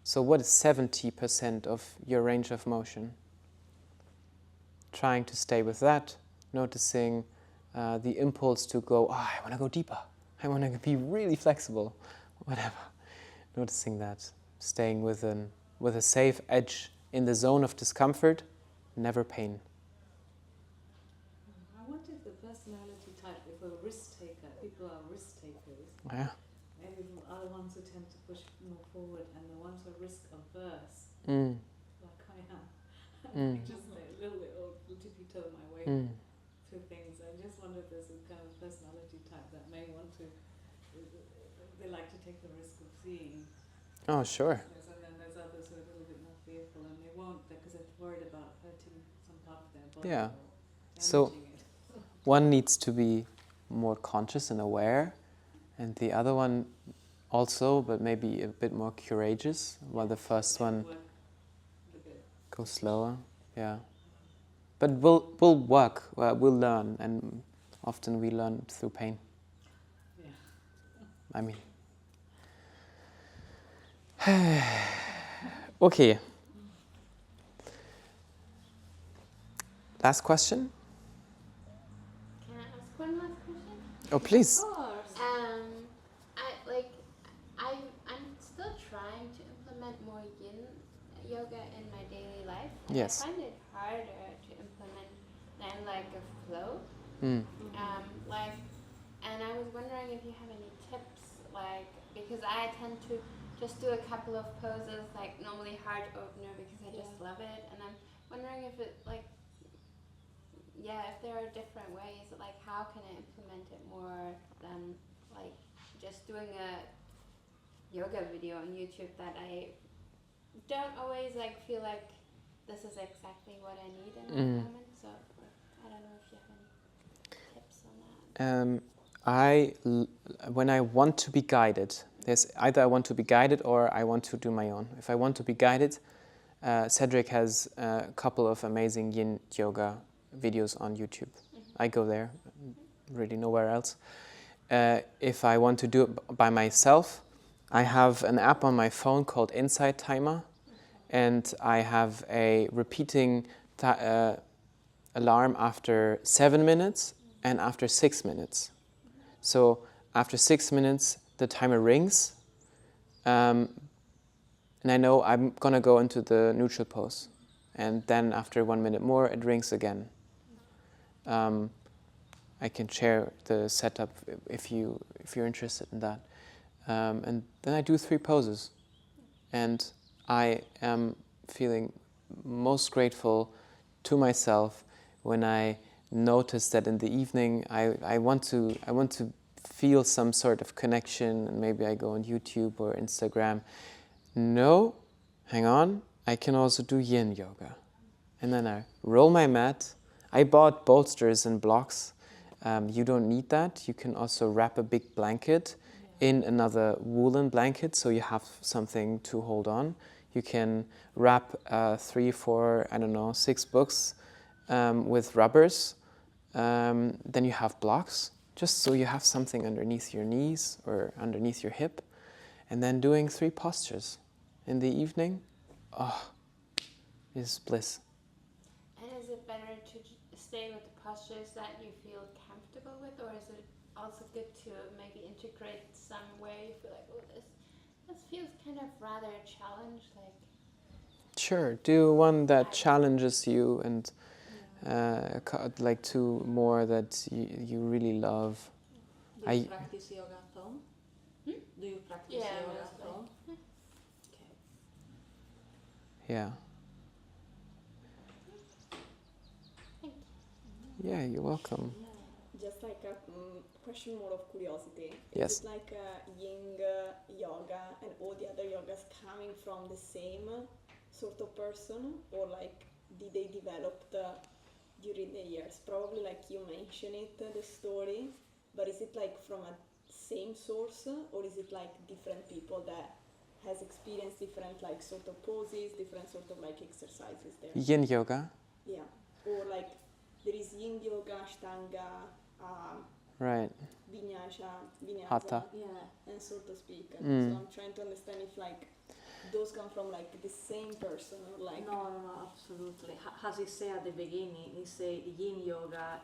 So what is 70% of your range of motion? Trying to stay with that, noticing the impulse to go, I want to go deeper. I want to be really flexible, whatever. Noticing that, staying with a safe edge in the zone of discomfort, never pain. I wonder if the personality type, if a risk taker, people are risk takers. Yeah. Maybe the other ones who tend to push more forward, and the ones who are risk averse, Mm. like I am. Mm. Just like a little bit old, tippy-toe my way through things. I just wonder if there's a kind of personality type that may want to, they like to take the risk of seeing. Oh, sure. And then there's others who are a little bit more fearful, and they won't because they're worried about hurting some part of their body Yeah. or So damaging it. one needs to be more conscious and aware, and the other one also, but maybe a bit more courageous, while the first one Work a bit. goes slower. Yeah. But we'll work, we'll learn, and often we learn through pain. Yeah. I mean. Okay. Last question? Can I ask one last question? Oh, please. Of course. I'm still trying to implement more yin yoga in my daily life. And Yes. I find it harder to implement than like a flow. Mm. And I was wondering if you have any tips, like, because I tend to just do a couple of poses, like normally heart opener because I just love it, and I'm wondering if it if there are different ways, like how can I implement it more than like just doing a yoga video on YouTube that I don't always like feel like this is exactly what I need in that moment. So I don't know if you have any tips on that. When I want to be guided, there's either I want to be guided or I want to do my own. If I want to be guided, Cedric has a couple of amazing yin yoga videos on YouTube. I go there, really nowhere else. If I want to do it by myself, I have an app on my phone called Insight Timer, and I have a repeating alarm after 7 minutes and after 6 minutes. So after 6 minutes, the timer rings, and I know I'm gonna go into the neutral pose. And then after 1 minute more, it rings again. I can share the setup if you're interested in that. And then I do 3 poses. And I am feeling most grateful to myself when I notice that in the evening I want to feel some sort of connection, and maybe I go on YouTube or Instagram. No, hang on, I can also do yin yoga. And then I roll my mat. I bought bolsters and blocks. You don't need that. You can also wrap a big blanket in another woolen blanket, so you have something to hold on. You can wrap 3, 4, 6 books with rubbers. Then you have blocks, just so you have something underneath your knees or underneath your hip. And then doing 3 postures in the evening, is bliss. And is it better to stay with the postures that you feel comfortable with, or is it also good to maybe integrate some where you feel like, oh, this feels kind of rather a challenge, like... Sure, do one that challenges you and like 2 more that you really love. Do you practice yoga at home? Do you practice yoga at home? Okay. Yeah. Yeah, you're welcome. Just like a question more of curiosity. Yes. Is it like Yin yoga and all the other yogas coming from the same sort of person, or like did they develop during the years? Probably like you mentioned it, the story, but is it like from a same source, or is it like different people that has experienced different like sort of poses, different sort of like exercises there? Yin yoga? Yeah, or like there is Yin yoga, Ashtanga, Right. Vinyasa, Hatha. and so to speak. So Mm. I'm trying to understand if like those come from like the same person, or like No, absolutely. As he said at the beginning, he said Yin yoga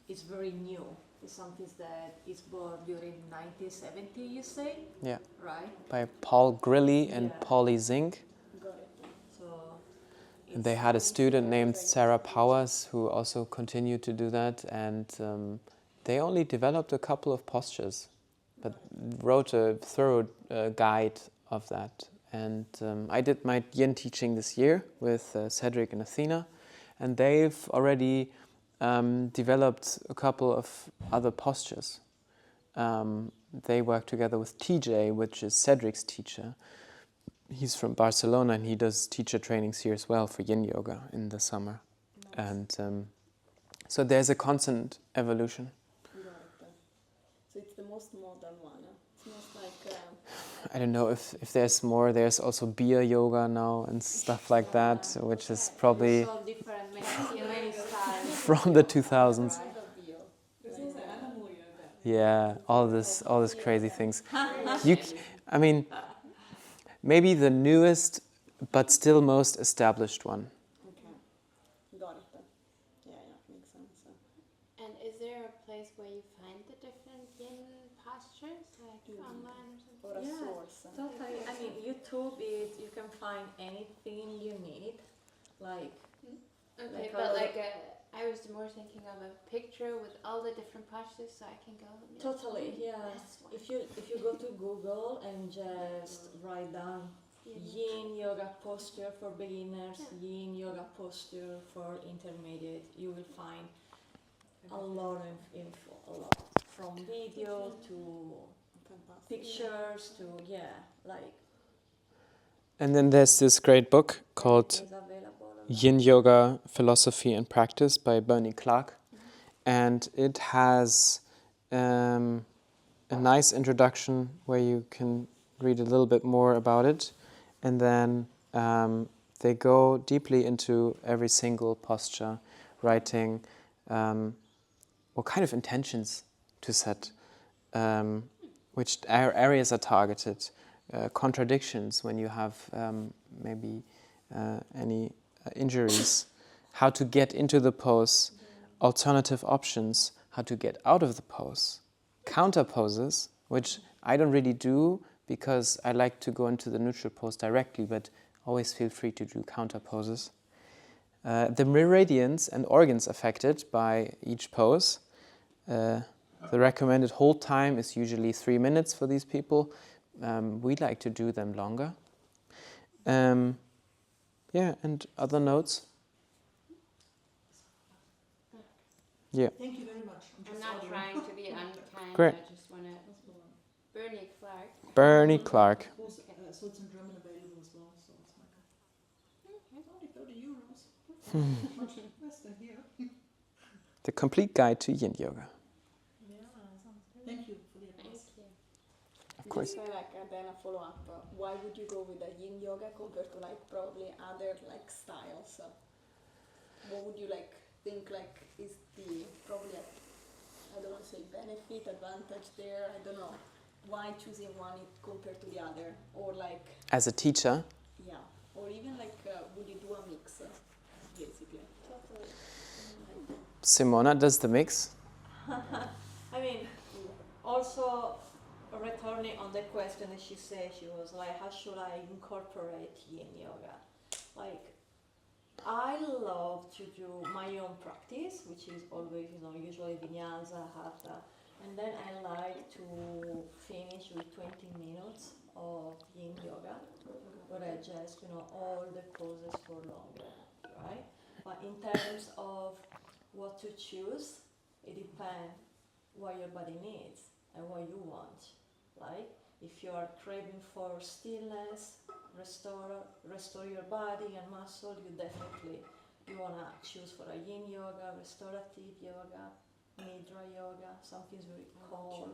is very new. It's something that is born during 1970, you say? Yeah. Right? By Paul Grilly and Polly Zink. got it. So And they had a student named Sarah Powers who also continued to do that, and they only developed a couple of postures, but wrote a thorough guide of that. And I did my Yin teaching this year with Cedric and Athena, and they've already developed a couple of other postures. They work together with TJ, which is Cedric's teacher. He's from Barcelona, and he does teacher trainings here as well for Yin yoga in the summer. Nice. And so there's a constant evolution. Got it. So it's the most modern one. It's most like I don't know if there's more. There's also beer yoga now and stuff like that, which is probably so different, many styles. from the 2000s. There's also animal yoga. Yeah, all this crazy things. I mean, maybe the newest, but still most established one. okay, got it. Yeah, makes sense. And is there a place where you find the different yin postures, like online or something? Or a Yeah. source. Totally. I mean, YouTube is, you can find anything you need. Like, Okay, Like but a- like I was more thinking of a picture with all the different postures, so I can go. totally, yeah. This one. If you go to Google and just write down Yin yoga posture for beginners, Yin yoga posture for intermediate, you will find a lot of info, from video to Fantastic. pictures to like And then there's this great book called is available. Yin Yoga Philosophy and Practice by Bernie Clark. And it has a nice introduction where you can read a little bit more about it. And then they go deeply into every single posture, writing what kind of intentions to set, which areas are targeted, contradictions when you have maybe any injuries, how to get into the pose, alternative options, how to get out of the pose, counter poses, which I don't really do because I like to go into the neutral pose directly, but always feel free to do counter poses. The meridians and organs affected by each pose. The recommended hold time is usually 3 minutes for these people. We like to do them longer. And other notes? Yeah. Thank you very much. I'm not trying to be unkind. Great. I just want to. Bernie Clark. Bernie Clark. Also, so it's in German available as well. So it's like only €30. Much less than here. The complete guide to Yin Yoga. Thank you for the Thank advice. you. Of course. Just like then a follow up. Why would you go with the Yin yoga compared to like probably other like styles? What would you like think like is the probably I don't want to say benefit advantage there? I don't know. why choosing one compared to the other, or like As a teacher, yeah, or even like would you do a mix, basically? Totally. Simona does the mix. I mean, also returning on the question that she said, she was like, how should I incorporate yin yoga? Like, I love to do my own practice, which is always, usually vinyasa, hatha, and then I like to finish with 20 minutes of yin yoga, where I just, all the poses for longer, right? But in terms of what to choose, it depends what your body needs and what you want. Like, if you are craving for stillness, restore your body and muscle, you wanna choose for a yin yoga, restorative yoga, nidra yoga, something's very calm.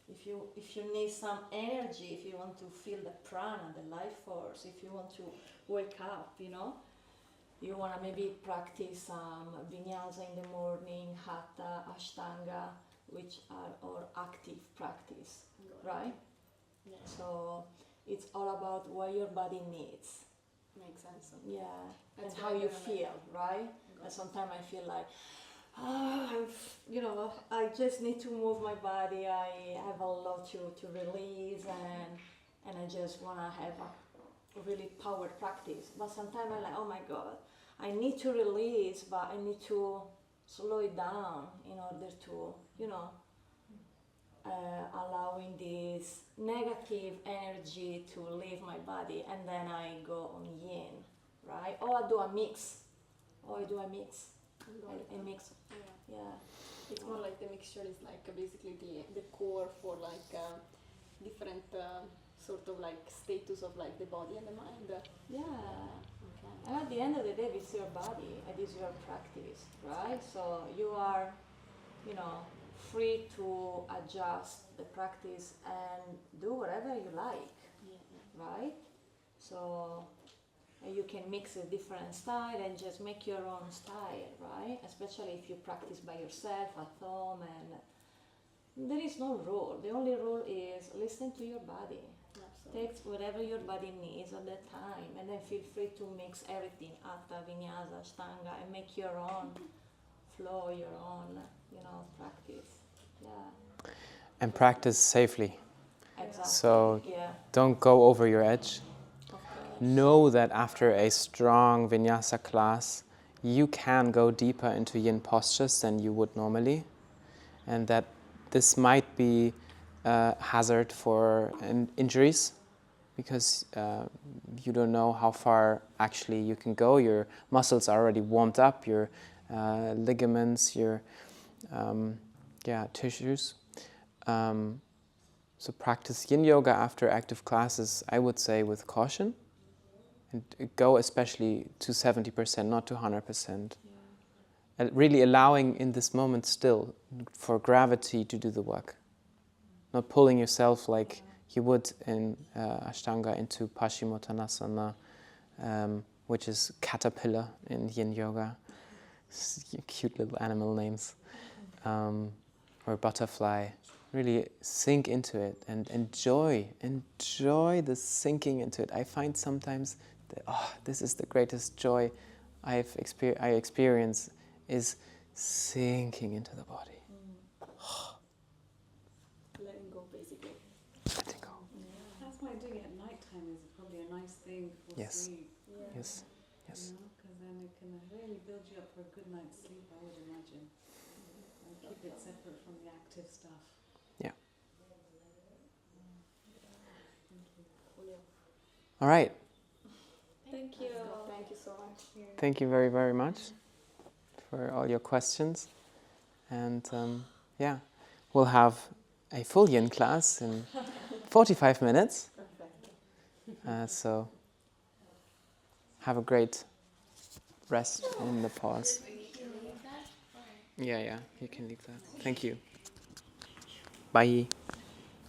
If you need some energy, if you want to feel the prana, the life force, if you want to wake up, you wanna maybe practice some vinyasa in the morning, hatha, ashtanga, which are all active practice, right? Yeah. So it's all about what your body needs. Makes sense. Yeah, That's and how why you they're feel, right? And sometimes I feel like, I just need to move my body. I have a lot to release, and I just wanna have a really power practice. But sometimes I'm like, oh my God, I need to release, but I need to slow it down in order to, allowing this negative energy to leave my body, and then I go on yin, right? Or I do a mix. I mix. Yeah. It's more like the mixture is like basically the core for like different sort of like status of like the body and the mind. Yeah. Okay. And at the end of the day, it's your body, it is your practice, right? So you are, free to adjust the practice and do whatever you like, right? So you can mix a different style and just make your own style, right? Especially if you practice by yourself at home, and there is no rule. The only rule is listen to your body. Absolutely. Take whatever your body needs at that time, and then feel free to mix everything, hatha, vinyasa, ashtanga, and make your own flow, your own, practice. Yeah. And practice safely. Exactly. So yeah. don't go over your edge. Of course. Know that after a strong vinyasa class, you can go deeper into yin postures than you would normally, and that this might be a hazard for injuries, because you don't know how far actually you can go. Your muscles are already warmed up, your ligaments, your tissues. So practice yin yoga after active classes, I would say, with caution, and go especially to 70%, not to 100%. And really allowing in this moment still for gravity to do the work. Not pulling yourself like you would in Ashtanga into Paschimottanasana, which is caterpillar in yin yoga. Cute little animal names. Or butterfly. Really sink into it and enjoy the sinking into it. I find sometimes that, this is the greatest joy I experience, is sinking into the body. Letting go, basically. Letting go. That's why doing it at night time is probably a nice thing for Yes. sleep. Yes. Yes. Because then it can really build you up for a good night's sleep, I would imagine. And keep it separate from the active stuff. Yeah. All right. Thank you. Thank you so much. Thank you very, very much for all your questions. And we'll have a full yin class in 45 minutes. So have a great rest in the pause. Yeah, you can leave that. Thank you. Bye.